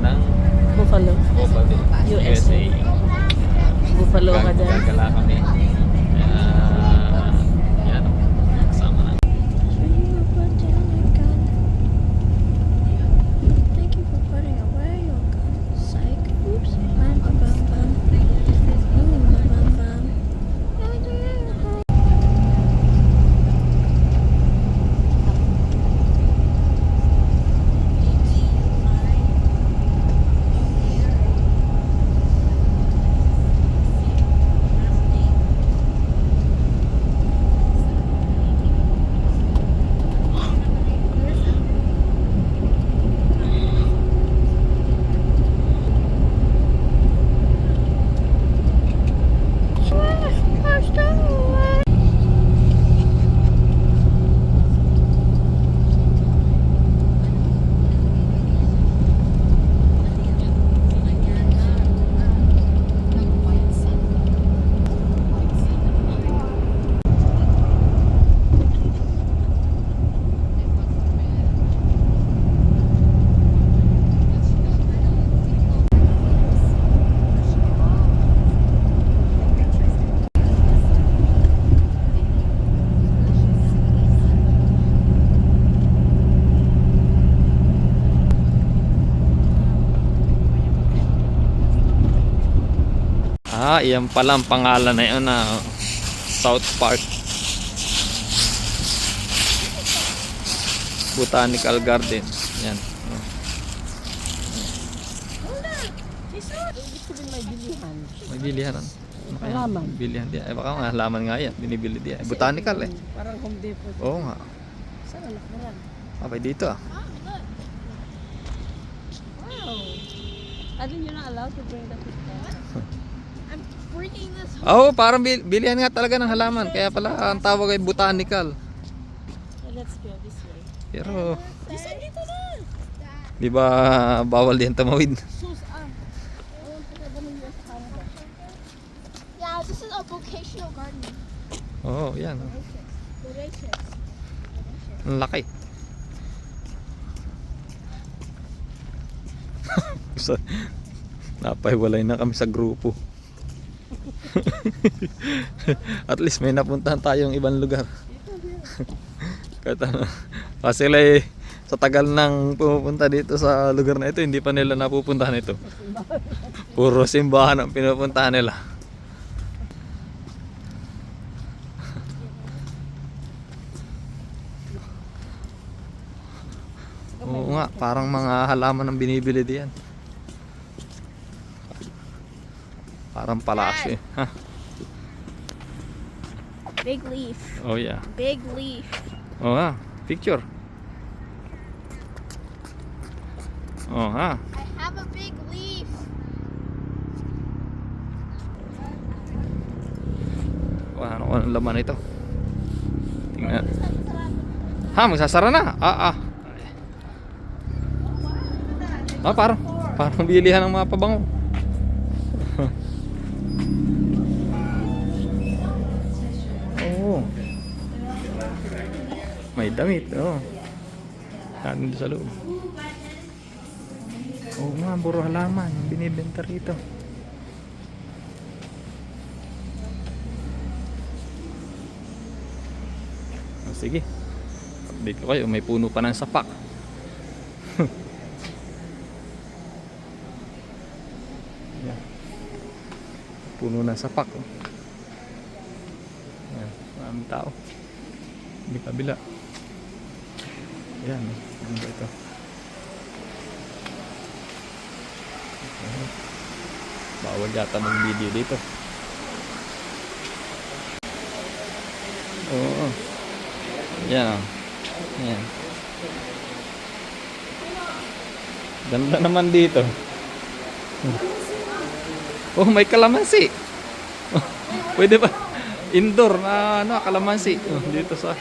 ng Buffalo. Buffalo, USA. Buffalo ka dyan. Gagala kami. Yan. Kasama na. Thank you for putting away your gun. Psych. Oops. Bam, bam, bam, bam. Bam, bam, bam. Iyan pala ang pangalan na yun na South Park Botanical Garden. Yan. May bilihan. May bilihan. Ano kaya? Halaman. Bilihan di. Baka nga halaman nga yan. Binibili di. Botanical eh. Parang Home Depot. Oo nga. Saan anak mo yan? Abay dito Wow. I think you're not allowed to bring that with them. I'm bringing this home. Oo, parang bilihan nga talaga ng halaman. Kaya pala ang tawag ay botanical. Let's go this way. Pero, Isa dito na! di ba bawal din tumawid? Sus, Ewan pa na ganun yan sa Canada. Yeah, this is a vocational garden. Oo, yan. Delicious. Ang laki. Napahiwalay na kami sa grupo. At least may napuntahan tayong ibang lugar. Kahit ano, kasi sa tagal nang pumupunta dito sa lugar na ito, hindi pa nila napupuntahan ito. Puro simbahan ang pinupuntahan nila. Oo nga, parang mga halaman ang binibili diyan. Parang palasyo eh. Ha? Big leaf. Oh yeah. Big leaf. Oh ha, picture. Oh ha. I have a big leaf. Ano ang laman ito? Tingnan. Ha, magsasara na. Parang bilihan ng mga pabango. Oh. May damit, oh. Kanin sa loob. Oo nga, puro halaman yung binibenta rito. Sige. Update ko kayo, may puno pa ng sapak. Yan. Puno ng sapak. Oh. Yan, maraming tao. Hindi kabila. Yan, ano ba ito? Bawal yata mag-video dito. Oo. Yan. Yan. Ganda naman dito. Oh, may kalamansi. Pwede ba? Indoor na kalamansi. Oh, dito sa.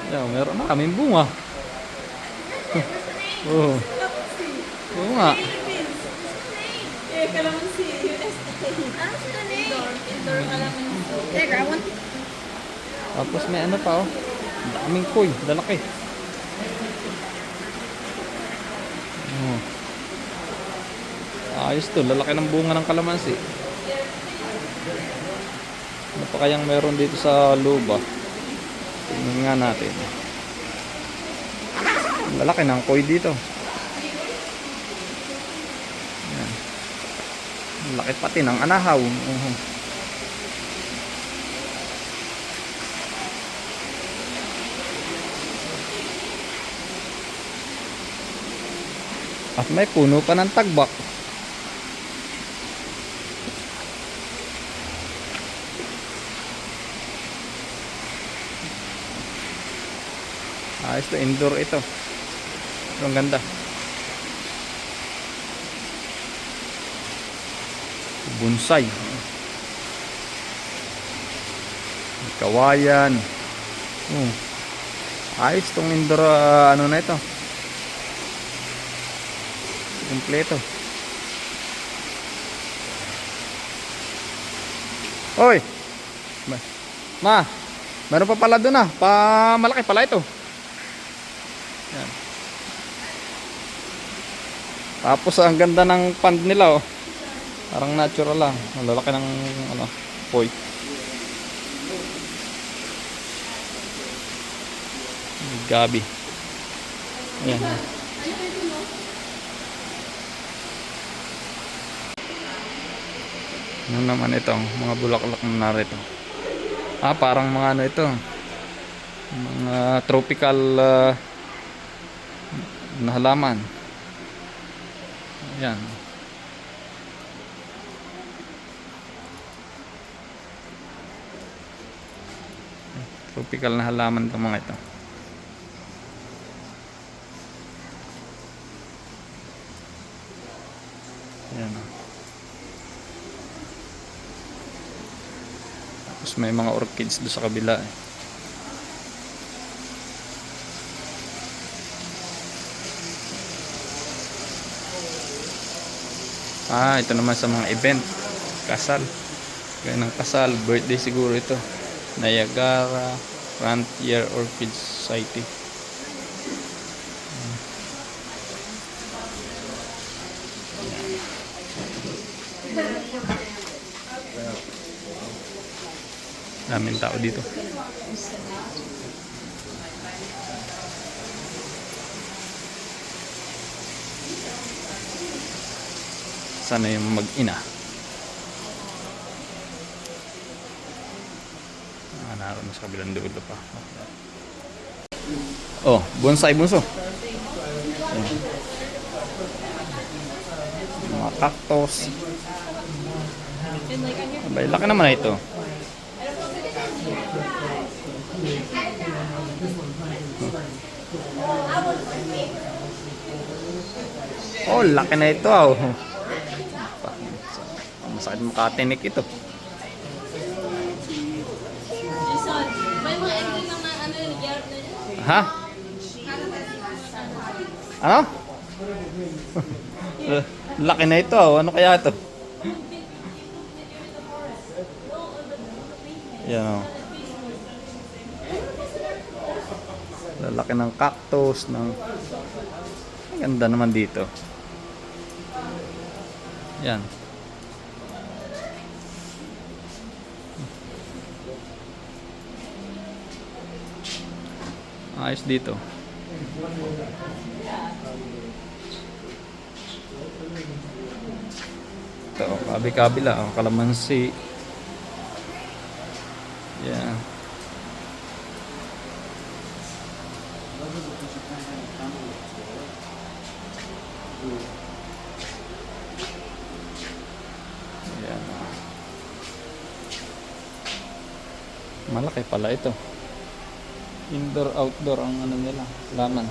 Yan, meron na kaming bunga. Oh. Oo nga. Kalamansi, USDA. Indoor kalamansi. There, grab one. Tapos may ano pa oh. Daming koy, lalaki. Oh. Ayos to, lalaki ng bunga ng kalamansi. Ano pa kayang meron dito sa luba? Tingnan nga natin. Lalaki ng koi dito. Yan. Laki pati ng anahaw. At may puno pa ng tagbak. Ayos to, indoor ito. Ang ganda. Bonsai. Kawayan. Ayos tong indoor ano na ito. Kompleto. Oy. Ma, meron pa pala doon ah. Malaki pala ito. Yan. Tapos ang ganda ng pond nila oh. Parang natural lang. Ang lalaki ng ano, koi. Gabi. Ayan. Ano naman ito? Mga bulaklak na narito. Parang mga ano ito. Mga tropical na halaman. Ayan. Tropical na halaman itong mga ito. Ayan. Tapos may mga orchids doon sa kabila eh. Ito naman sa mga event. Kasal. Kaya ng kasal. Birthday siguro ito. Niagara Frontier Orchid Society. Daming tao dito. Sana yung mag-ina. Naroon sa kabilang dulo pa. Oh, bonsai bunso. Ayan. Mga cactus. Abay, laki naman na ito. Oh, laki na ito. Oh. Masakit makatinik ito. Ha? Ano? Laki na ito. Ano kaya ito? Yan o. Lalaki ng cactus. Ganda naman dito. Yan. Ayos dito. Ito, kabi-kabila, kalamansi. Yan. Yan. Malaki pala ito. Indoor, outdoor ang ano nila, laman.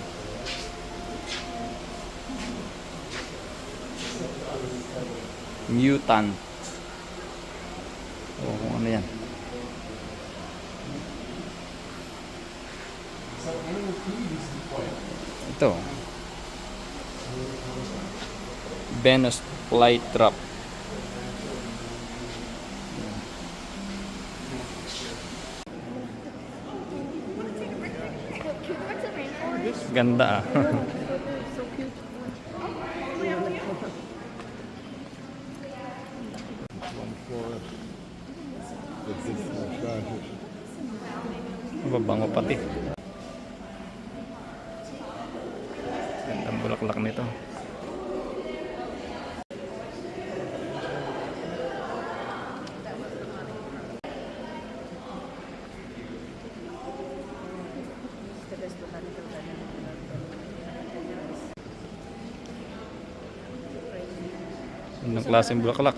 Mutant. O kung ano yan. Ito. Venus flytrap. Ganda ah. Mabango pati. Gandang bulaklak nito. Anong klaseng bulaklak?